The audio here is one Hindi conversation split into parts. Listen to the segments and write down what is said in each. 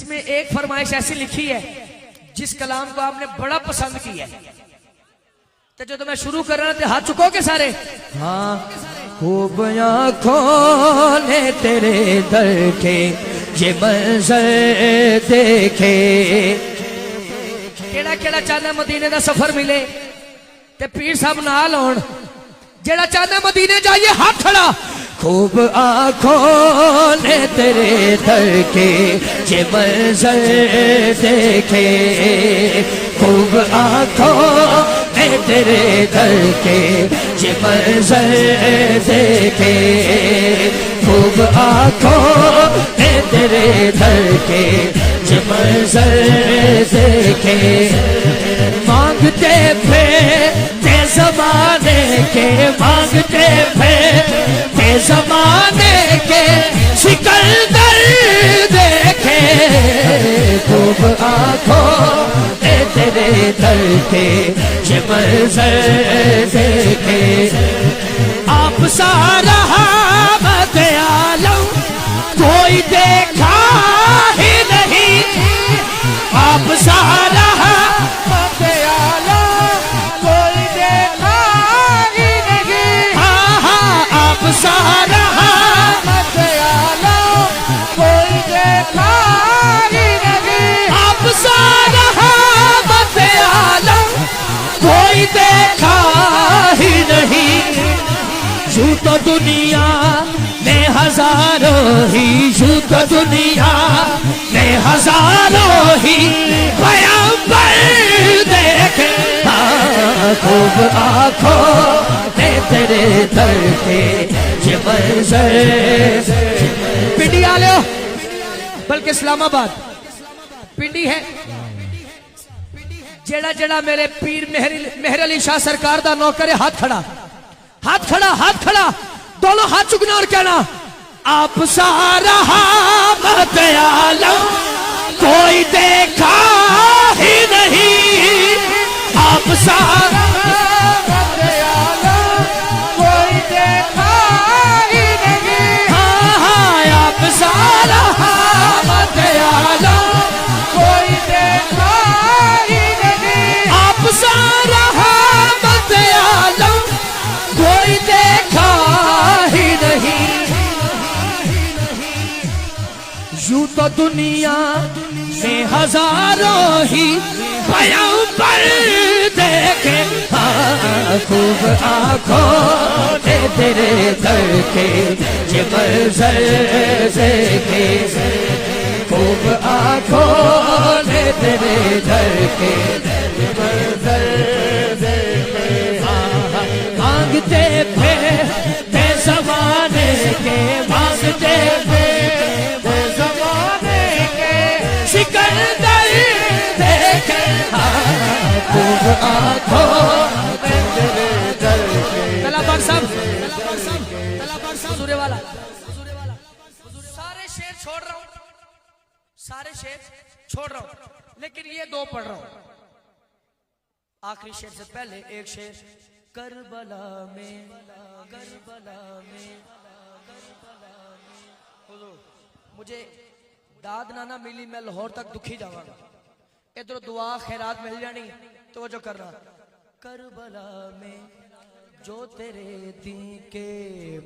इसमें एक फरमाइश ऐसी लिखी है जिस कलाम को आपने बड़ा पसंद किया है, तो जो मैं शुरू कर रहा था हाथ चुकोगे सारे। हाँ, खूब आँखों ने तेरे दर के ये मंजर देखे, केड़ा केड़ा चाहता मदीने का सफर मिले ते पीर साहब नाल होण, जेड़ा चाहता मदीने जाइए हाथ खड़ा। खूब आँखों ने तेरे दर के ये मंजर देखे, खूब आँखों ने तेरे दर के ये मंजर देखे, खूब आँखों ने तेरे दर के ये मंजर देखे। मांगते थे ते ज़माने के, मांगते थे ते ज़माने के सिकंदर देखे, खूब आँखों ने तेरे दर के ये मंजर देखे। आप सारा मत आलम कोई देखा ही नहीं, आप सारा मत आलम कोई देखा ही नहीं। हाँ हाँ, आप सारा मत आलम कोई देखा ही नहीं, आप सारा मत आलम कोई देखा ही नहीं। यूं तो दुनिया में हजारों ही, यूं तो दुनिया में हजारों ही पैगंबर देखे। खूब आँखों ने तेरे दर के ये मंजर। पिंडी आ लो, बल्कि इस्लामाबाद पिंडी है। जेड़ा जेड़ा मेरे पीर मेहर अली शाह सरकार दा नौकर है, हाथ खड़ा, हाथ खड़ा, हाथ खड़ा, दोनों हाथ चुकना और कहना आप सारा मत आलम कोई देखा ही नहीं, आप सारा मत आलम कोई देखा ही नहीं। हाँ हाँ, आप सारा मत आलम कोई देखा ही नहीं, आप सारा मत आलम कोई देखा ही नहीं। यूं तो दुनिया में हजारों ही पैगंबर देखे। खूब आँखों ने तेरे दर के ये मंजर देखे, खूब आँखों ने तेरे दर के ये मंजर देखे। मांगते थे ते ज़माने के, मांगते थे ते ज़माने के सिकंदर देखे। खूब आँखों में तेरे दर के। तलाबर साहब, तलाबर साहब सूर्य वाला, सारे शेर छोड़ रहा हूँ, सारे शेर छोड़ रहा हूँ, लेकिन ये दो पढ़ रहा हूँ। आखिरी शेर से पहले एक शेर, करबला में, करबला में, मुझे दाद नाना मिली, मैं लाहौर तक दुखी जावांगा, इधर दुआ खैरात मिल जानी, तो जो करना। करबला में जो तेरे दीन के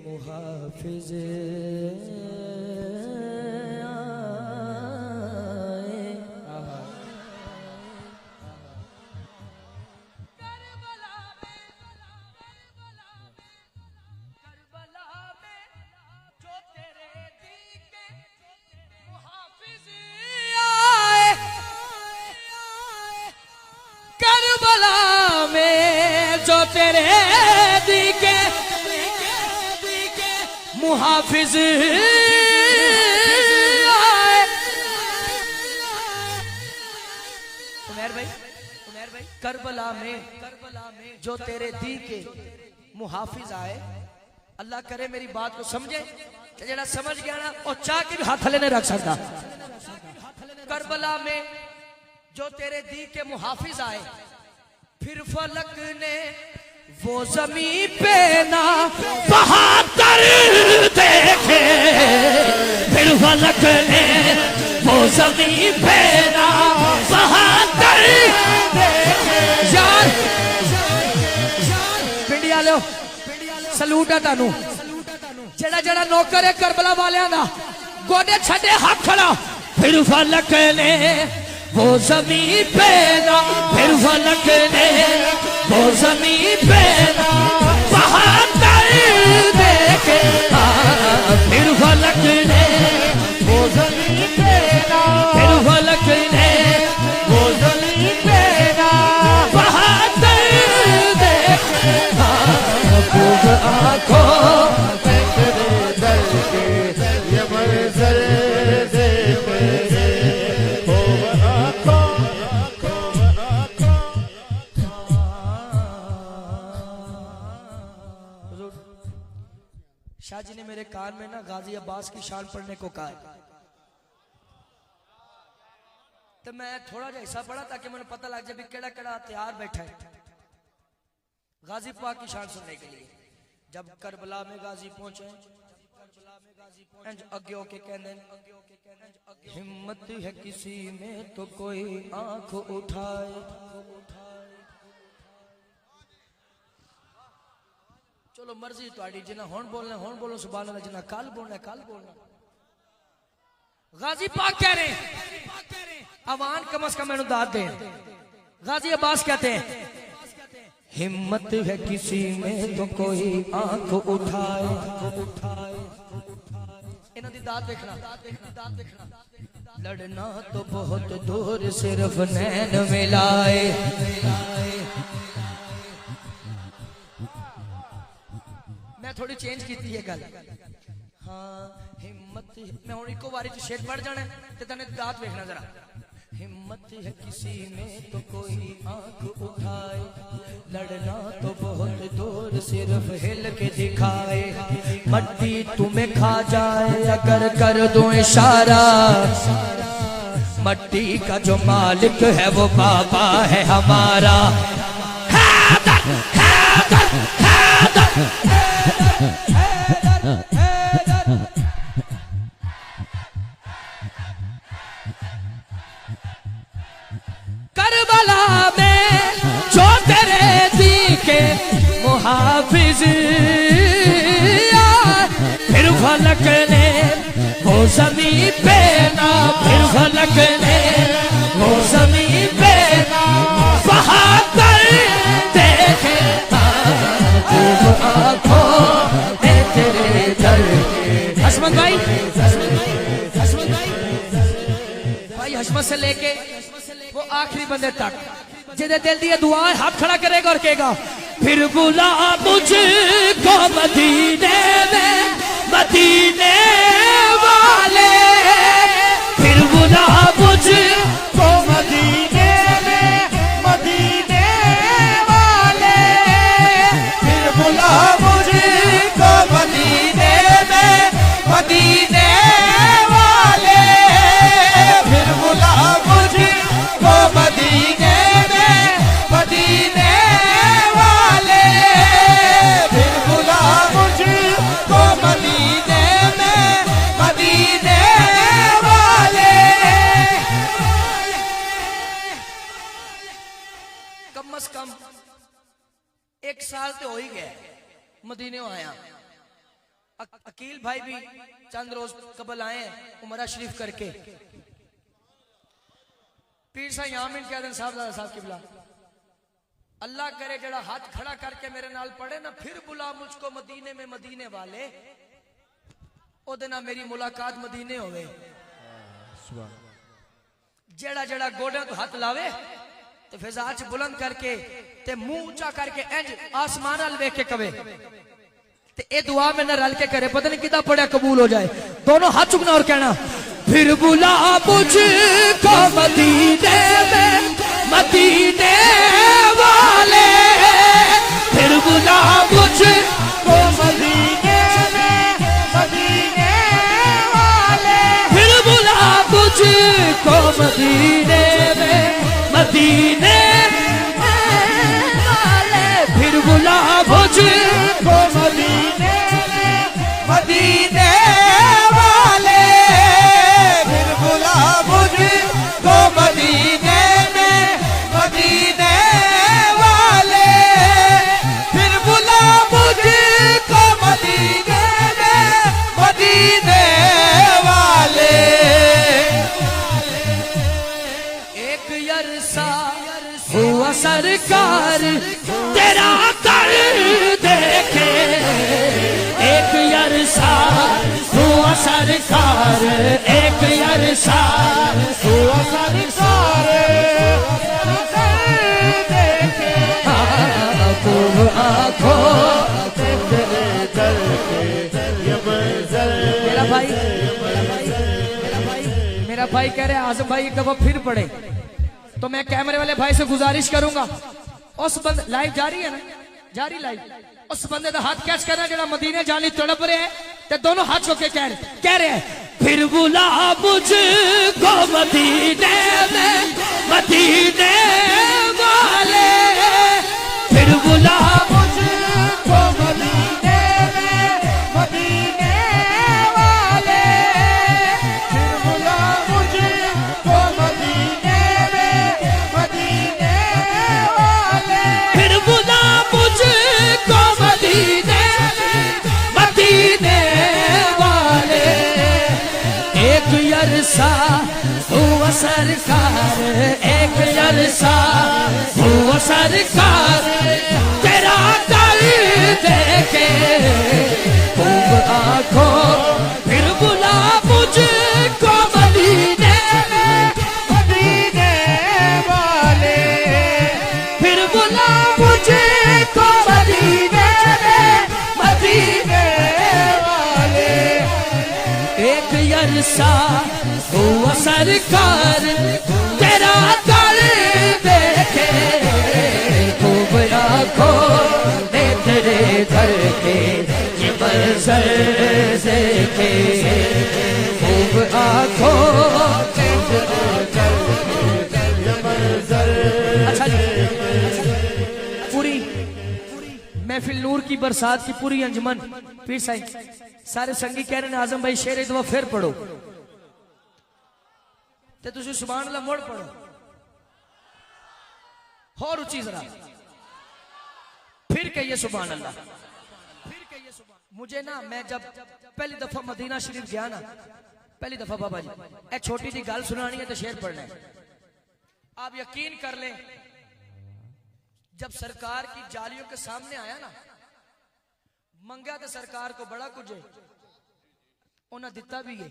मुहाफिज तेरे दी के मुहाफिज आए। उमर भाई, करबला में जो तेरे दी के मुहाफिज आए। अल्लाह करे मेरी बात को समझे, जेड़ा समझ गया ना और चाह के भी हाथ थले नहीं रख सकता। करबला में जो तेरे दी के मुहाफिज आए, फिर फलक ने वो जमीन पे ना बहादुर देखे, फिर फलक ने वो ज़मीं पे ना बहादुर यार पिंडिया लो सलूट है तानू जेड़ा जेड़ा नौकर है करबला वालियां दा गोडे छड़े हाथ खड़ा फिर फलक ने वो ज़मीं पे ना फिर फलक ने वो ज़मीं पे ना बहादुर देखे फिर फलक ने वो ज़मीं पे ना फिर फलक ने वो ज़मीं पे ना बहादुर देखे खूब आँखों शाह जी ने मेरे कान में ना गाजी अब्बास की शान पढ़ने को कहा तो मैं थोड़ा सा हिस्सा पढ़ा ताकि मुझे पता लग जाए भी केड़ा केड़ा हथियार बैठा है गाजी पाक की शान सुनने के लिए। जब करबला में गाजी पहुंचे अगे होके कहने हिम्मत है किसी में तो कोई आंख उठाए चलो मर्जी तुहाडी जिन्ना हुण बोलना हुण बोलो सुभान अल्लाह जिन्ना कल बोलना कल बोलना। गाजी पाक कह रहे हैं अवान कम से कम मैनू दाद दे। गाजी अब्बास कहते हैं हिम्मत है किसी में तो कोई आंख उठाए इन्हां दी दाद देखना लड़ना तो बहुत दूर सिर्फ नैन मिलाए मैं थोड़ी चेंज की है गल हाँ हिम्मत मैं हूँ इको बारी च शेर पढ़ जाना ते तने दात देखना जरा हिम्मत है किसी में तो कोई आंख उठाए लड़ना तो बहुत दूर सिर्फ हिल के दिखाए मट्टी तुम्हें खा जाए अगर कर दो इशारा मट्टी का जो मालिक है वो बाबा है हमारा करबला में जो तेरे दी के मुहाफिज फिर फलक ने वो ज़मीं पे ना फिर फलक ने वो ज़मीं पे ना बहादुर देखे आँखों में तेरे दर हसमत भाई हसमत से लेके वो आखिरी बंदे तक जिदे दिल दी दुआ है हाथ खड़ा करेगा और कहेगा फिर बुला मुझको मदीने में मदीने वाले फिर बुला मुझको मदीने में मदीने वाले फिर बुला मुझको मदीने में मदीने वाले फिर बुला मुझको मदीने में मदीने वाले फिर बुला मुझको मदीने में मदीने वाले। कम से कम एक साल तो हो ही गया मदीने आया अकील भाई भी चंद रोज कबल आए उमरा शरीफ करके पीर साहब यामिन कहते साहब की बुला अल्लाह करे जड़ा हाथ खड़ा करके मेरे नाल पढ़े ना फिर बुला मुझको मदीने में मदीने वाले ओदे ना मेरी मुलाकात मदीने होवे जड़ा जड़ा गोडे तो हाथ लावे ते फिजा च बुलंद करके ते मुंह ऊंचा करके इंज आसमान नाल वेख के कवे ते ए दुआ में न रल के करे पता नहीं किदा पढ़ा कबूल हो जाए दोनों हाथ चुकना और कहना फिर बुला मुझको मदीने में मदीने वाले फिर बुला मुझको मदीने में मदीने वाले फिर बुला मुझको मदीने में मदीने वाले फिर बुला मुझको मदीने में मदीने वाले फिर बुला सरकार तेरा कर देखे, एक अरसा हुआ सरकार, एक अरसा हुआ सरकार देखे, आँखों मेरा भाई कह रहे आजम भाई एक दफा फिर पढ़े, तो मैं कैमरे वाले भाई से गुजारिश करूंगा, उस बंद लाइव जारी है ना, जारी लाइव, उस बंदे का हाथ कैच करना जरा मदीने जाने तड़प रहे हैं, ते दोनों हाथ छोके कह रहे हैं फिर बुला मुझको मदीने में, मदीने वाले, फिर बुला मुझको मदीने में, मदीने वाले, फिर बुला मुझको मदीने में, मदीने वाले, फिर बुला मुझको मदीने में, मदीने वाले, एक अरसा हुआ सरकार, एक अरसा हुआ सरकार तेरा कर देखे, खूब आँखों फिर बुला मुझको मदीने में, मदीने वाले, फिर बुला मुझको मदीने में, मदीने वाले, एक अरसा हुआ सरकार तेरा कर देखे, खूब आँखों ने तेरे घर के ये मंजर देखे, खूब आँखों ने तेरे घर के ये मंजर। अच्छा पूरी महफिल नूर की बरसात की पूरी अंजुमन फिर साईं सारे संगी कह रहे हैं आजम भाई शेर एक दफा फिर पढ़ो, ते तुझे सुभान अल्लाह मोड़ पढ़ो और उची जरा फिर कहिए सुभान अल्लाह, फिर कहिए सुभान। मुझे ना मैं जब पहली दफा मदीना शरीफ गया ना, पहली दफा बाबा जी ए छोटी सी गल सुनानी है तो शेर पढ़ना है, आप यकीन कर लें जब सरकार की जालियों के सामने आया ना, मंगा तो सरकार को बड़ा कुछ है, उन्हें दिता भी है,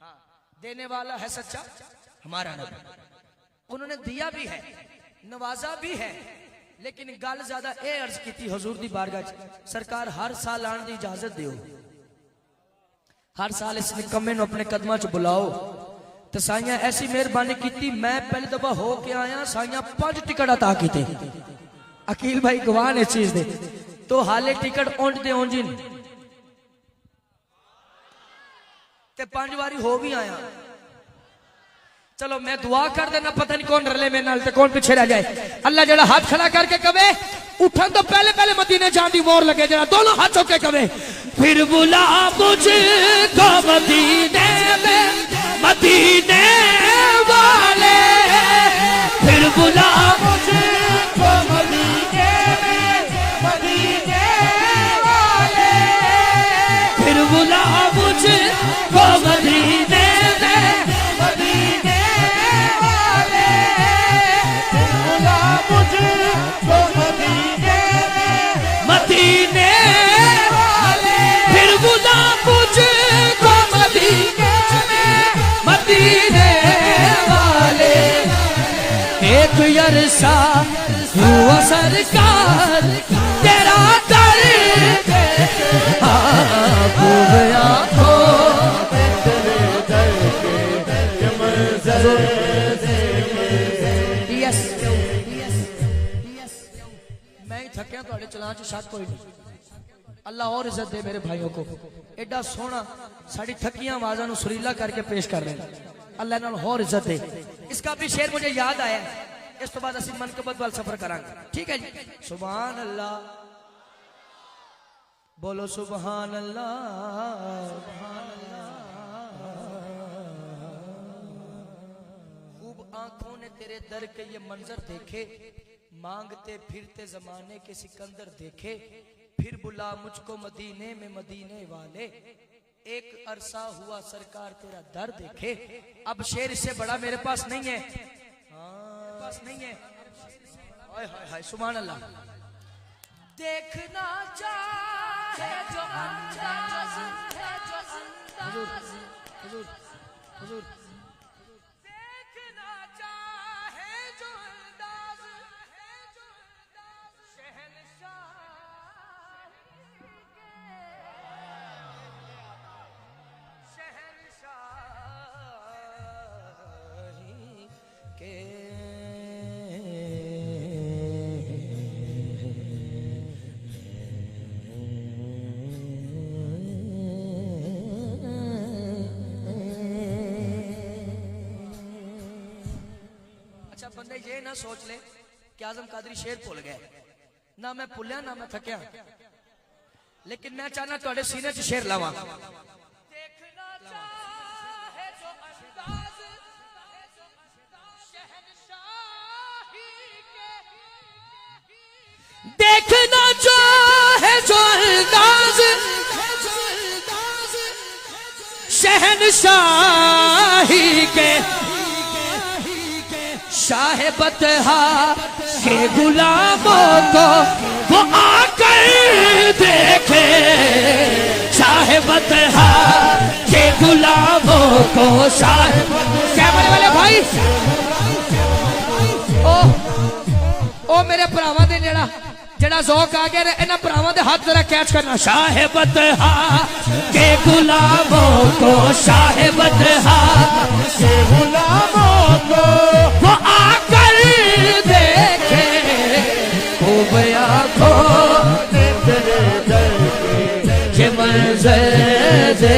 हाँ देने वाला है सच्चा हमारा नबी, उन्होंने दिया भी है नवाजा भी है, लेकिन गल ज्यादा ए अर्ज की थी हुजूर दी बारगाह च सरकार हर साल आने की इजाजत दियो, हर साल इस निकम्मे नूं अपने कदमां च बुलाओ, तो साइयां ऐसी मेहरबानी की, मैं पहली दफा हो के आया, साइयां 5 टिकट अता कीते, अकील भाई गवाह ने इस चीज दे, तो हाले टिकट उंज दे उंज ते 5 बारी हो भी आया। चलो मैं दुआ कर देना, पता नहीं कौन रले मेरे नाल ते कौन पीछे रह जाए। अल्लाह जरा हाथ खड़ा करके कवे उठन तो पहले पहले मदीने जान दी मोर लगे, जरा दोनों हाथ चौके कवे फिर बुला मुझको मदीने में, मदीने वाले, फिर बुला मुझको मदीने में, मदीने वाले, फिर बुला मुझको मदीने में, मदीने वाले, फिर बुला मुझको मदीने में, मदीने वाले, फिर बुला मुझको मदीने में, मदीने वाले, एक अरसा हुआ सरकार तेरा कर मैं थकिया थोड़े चलान च शक कोई नहीं, अल्लाह और इज्जत दे मेरे भाइयों को, एडा सोहना साड़ी थकियां आवाज़ों को सुरीला करके पेश कर रहे हैं, अल्लाह नाल और इज्जत दे। इसका भी शेर मुझे याद आया, इस तो बाद असीं मनकबत वाल सफर करांगे, ठीक है जी। सुभान अल्लाह बोलो, सुभान अल्लाह, सुभान अल्लाह। खूब आंखों ने तेरे दर के ये मंजर देखे, मांगते फिरते जमाने के सिकंदर देखे, फिर बुला मुझको मदीने में, मदीने वाले, एक अरसा हुआ सरकार तेरा दर देखे। अब शेर इससे बड़ा मेरे पास नहीं है, हाँ पास नहीं है। हाय हाय हाय सुभान अल्लाह। देखना चाहे जो अंदाज है, जो अंदाज हुजूर हुजूर देखना चाहे जो अंदाज है, जो अंदाज शहंशाही के बंदे ये ना सोच ले कि आजम कादरी शेर भूल गए, ना मैं भुलिया ना मैं थकिया, लेकिन मैं चाहना थोड़े सीने च शेर लावा। देखना चाहे जो अंदाज शहनशाही के, शाह बतहा के गुलामों को वो आकर देखे, शाह बतहा के गुलामों को शाह। कैमरे वाले भाई ओ मेरे भरावां दे नेड़ा जड़ा ज़ौक आ गया इन्हां भरावां दे हाथ जरा कैच करना। शाह बतहा के गुलामों को, शाह बतहा के गुलामों को वो आकर देखे, खूब आँखों ने तेरे दर के मंज़र दे